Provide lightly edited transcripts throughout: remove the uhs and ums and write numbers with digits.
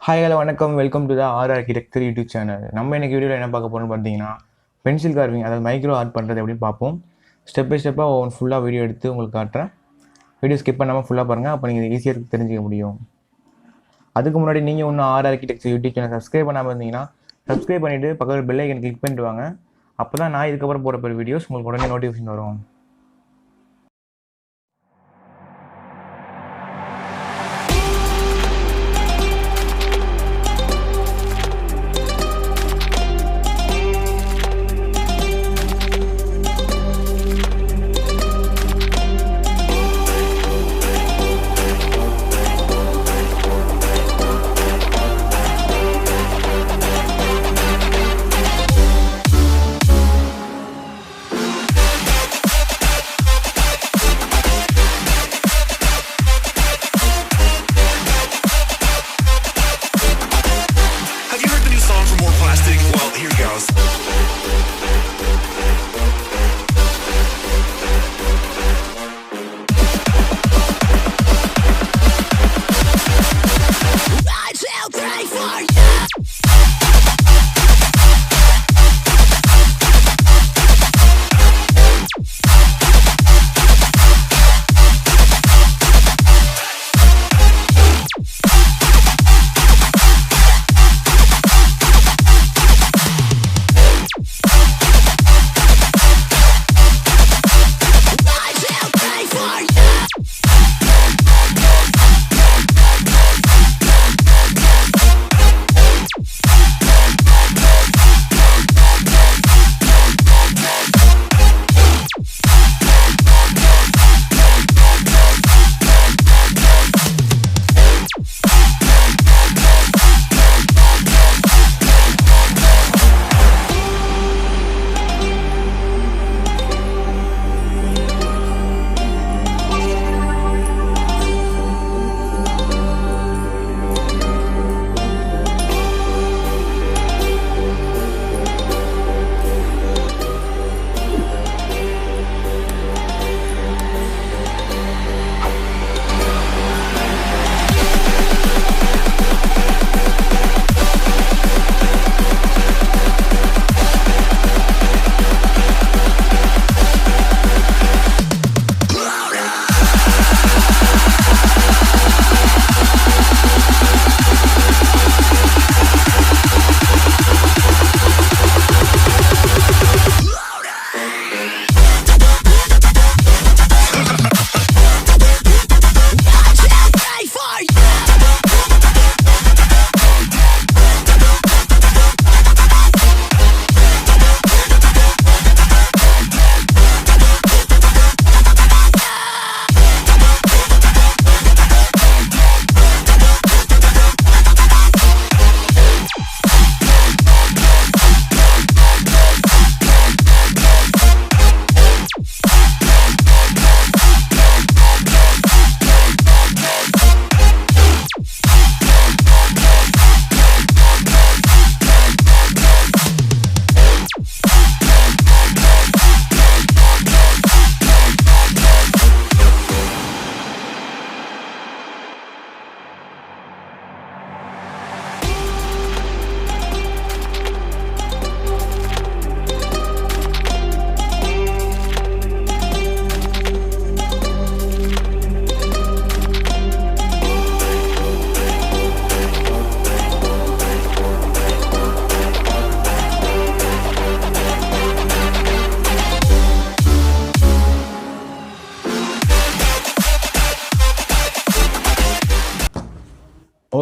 Hi hello வணக்கம் welcome to the R architecture YouTube channel. நம்ம இன்னைக்கு வீடியோவில் என்ன பார்க்க போகிறோம்னு பார்த்தீங்கன்னா பென்சில் கார்விங், அதாவது மைக்ரோ ஆர்ட் பண்ணுறது எப்படின்னு பார்ப்போம். ஸ்டெப் பை ஸ்டெப்பாக ஃபுல்லாக வீடியோ எடுத்து உங்களுக்கு காட்டுறேன். வீடியோ ஸ்கிப் பண்ணாமல் ஃபுல்லாக பாருங்கள், அப்போ நீங்கள் ஈஸியாக தெரிஞ்சுக்க முடியும். அதுக்கு முன்னாடி நீங்கள் இன்னும் R architecture YouTube channel subscribe பண்ணாமல் இருந்தீங்கன்னா சப்ஸ்கிரைப் பண்ணிவிட்டு பக்கத்தில் பெல் ஐக்கன் கிளிக் பண்ணிட்டு வாங்க. அப்போ தான் நான் இதுக்கப்புறம் போகிற வீடியோஸ் உங்களுக்கு உடனே நோட்டிஃபிகேஷன் வரும்.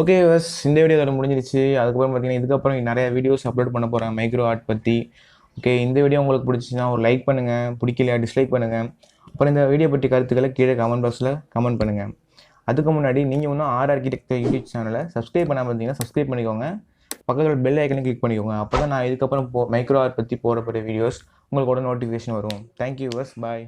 ஓகே பஸ், இந்த வீடியோ அதோட முடிஞ்சிருச்சு. அதுக்கப்புறம் பார்த்தீங்கன்னா இதுக்கப்புறம் நிறைய வீடியோஸ் அப்லோட் பண்ண போகிறேன் மைக்ரோ ஆர்ட் பற்றி. ஓகே, இந்த வீடியோ உங்களுக்கு பிடிச்சிச்சுன்னா ஒரு லைக் பண்ணுங்கள், பிடிக்கலையா டிஸ்லைக் பண்ணுங்கள். அப்புறம் இந்த வீடியோ பற்றி கருத்துக்களை கீழே கமெண்ட் பாக்ஸில் கமெண்ட் பண்ணுங்கள். அதுக்கு முன்னாடி நீங்கள் இன்னும் ஆர் ஆர்கிடெக்சர் யூடியூப் சேனலை சப்ஸ்கிரைப் பண்ணாமல் இருந்தீங்கன்னா சப்ஸ்கிரைப் பண்ணிக்கோங்க. பக்கத்தில் பெல் ஐக்கனை கிளிக் பண்ணிக்கோங்க. அப்போ தான் நான் இதுக்கப்புறம் மைக்ரோ ஆர்ட் பற்றி போடக்கூடிய வீடியோஸ் உங்களுக்கு கூட நோட்டிஃபிகேஷன் வரும். தேங்க்யூ பஸ், பாய்.